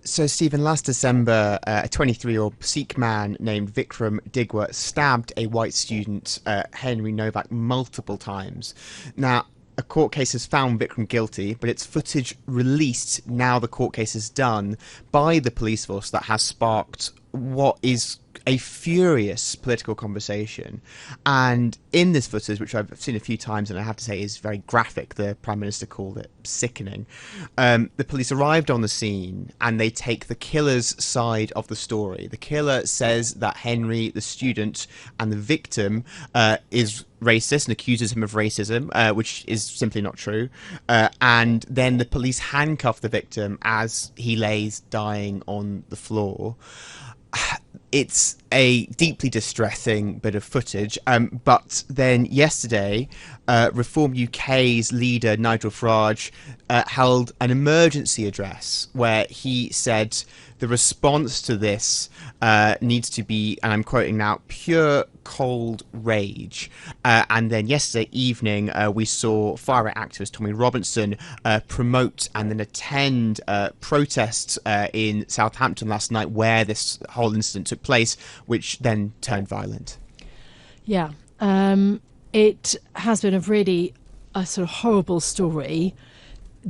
So, Stephen, last December, a 23-year-old Sikh man named Vickrum Digwa stabbed a white student, Henry Nowak, multiple times. Now, a court case has found Vickrum guilty, but it's footage released now the court case is done by the police force that has sparked what is a furious political conversation. And in this footage, which I've seen a few times and I have to say is very graphic, the Prime Minister called it sickening, the police arrived on the scene and they take the killer's side of the story. The killer says that Henry, the student, and the victim is racist and accuses him of racism, which is simply not true. And then the police handcuff the victim as he lays dying on the floor. It's a deeply distressing bit of footage. But then yesterday, Reform UK's leader, Nigel Farage, held an emergency address where he said the response to this needs to be, and I'm quoting now, pure cold rage. And then yesterday evening, we saw far-right activist Tommy Robinson promote and then attend protests in Southampton last night where this whole incident took place, which then turned violent. Yeah, it has been a sort of horrible story.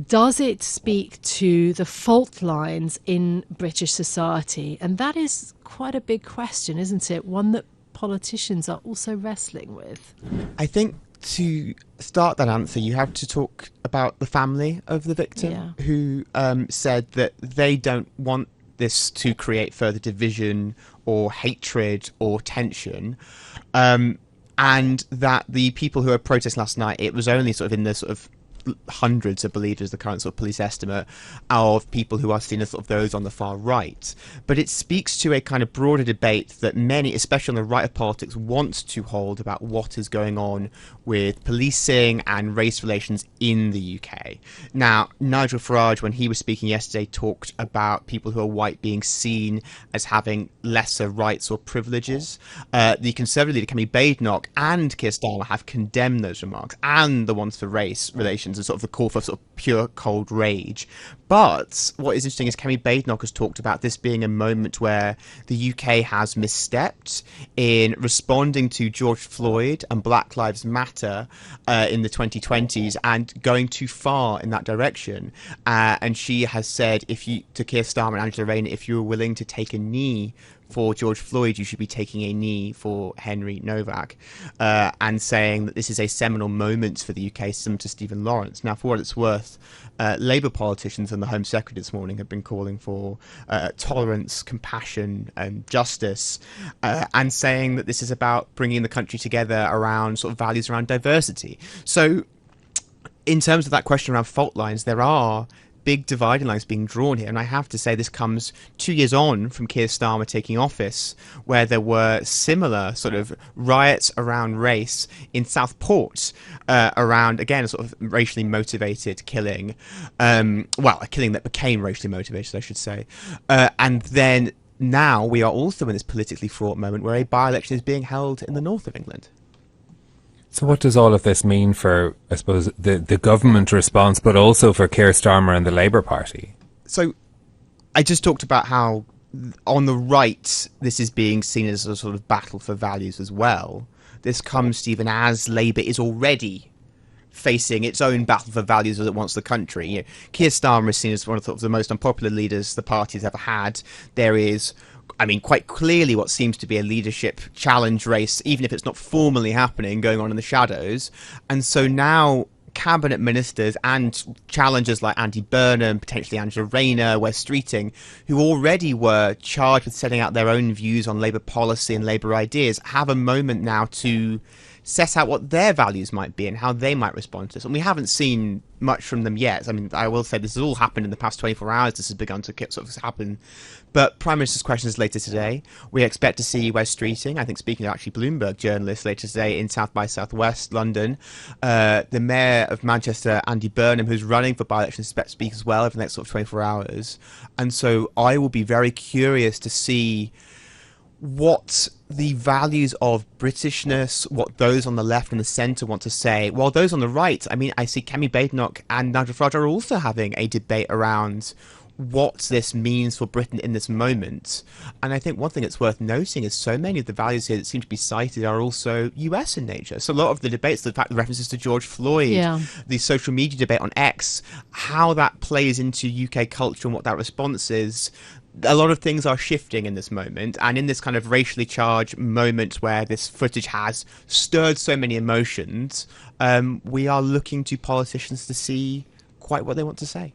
Does it speak to the fault lines in British society? And that is quite a big question, isn't it? One that politicians are also wrestling with. I think to start that answer, you have to talk about the family of the victim, who said that they don't want this to create further division or hatred or tension. And that the people who were protesting last night, it was only sort of in the sort of hundreds, I believe, is the current sort of police estimate of people who are seen as sort of those on the far right. But it speaks to a kind of broader debate that many, especially on the right of politics, want to hold about what is going on with policing and race relations in the UK. Now, Nigel Farage, when he was speaking yesterday, talked about people who are white being seen as having lesser rights or privileges. The Conservative leader, Kemi Badenoch, and Keir Starmer have condemned those remarks, and the ones for race relations, and sort of the call for sort of pure cold rage. But what is interesting is Kemi Badenoch has talked about this being a moment where the UK has misstepped in responding to George Floyd and Black Lives Matter in the 2020s and going too far in that direction. And she has said, to Keir Starmer and Angela Rayner, if you were willing to take a knee for George Floyd, you should be taking a knee for Henry Nowak, and saying that this is a seminal moment for the UK, similar to Stephen Lawrence. Now, for what it's worth, Labour politicians and the Home Secretary this morning have been calling for tolerance, compassion and justice, and saying that this is about bringing the country together around sort of values around diversity. So in terms of that question around fault lines, there are big dividing lines being drawn here, and I have to say this comes 2 years on from Keir Starmer taking office, where there were similar sort of riots around race in Southport, around, again, a sort of racially motivated killing, a killing that became racially motivated, I should say, and then now we are also in this politically fraught moment where a by-election is being held in the north of England. So what does all of this mean for, I suppose, the government response, but also for Keir Starmer and the Labour Party? So I just talked about how on the right, this is being seen as a sort of battle for values as well. This comes, Stephen, as Labour is already facing its own battle for values as it wants the country. You know, Keir Starmer is seen as one of the most unpopular leaders the party's ever had. There is, I mean, quite clearly what seems to be a leadership challenge race, even if it's not formally happening, going on in the shadows. And so now cabinet ministers and challengers like Andy Burnham, potentially Angela Rayner, Wes Streeting, who already were charged with setting out their own views on Labour policy and Labour ideas, have a moment now to set out what their values might be and how they might respond to this. And we haven't seen much from them yet. I mean, I will say this has all happened in the past 24 hours. This has begun to sort of happen. But Prime Minister's question is later today. We expect to see Wes Streeting, I think speaking to actually Bloomberg journalists later today in South by Southwest London. The Mayor of Manchester, Andy Burnham, who's running for by-election, expect to speak as well over the next sort of 24 hours. And so I will be very curious to see what the values of Britishness, what those on the left and the centre want to say, while those on the right, I mean, I see Kemi Badenoch and Nigel Farage are also having a debate around what this means for Britain in this moment. And I think one thing that's worth noting is so many of the values here that seem to be cited are also US in nature. So a lot of the debates, the fact, the references to George Floyd, the social media debate on X, how that plays into UK culture and what that response is, a lot of things are shifting in this moment, and in this kind of racially charged moment where this footage has stirred so many emotions, we are looking to politicians to see quite what they want to say.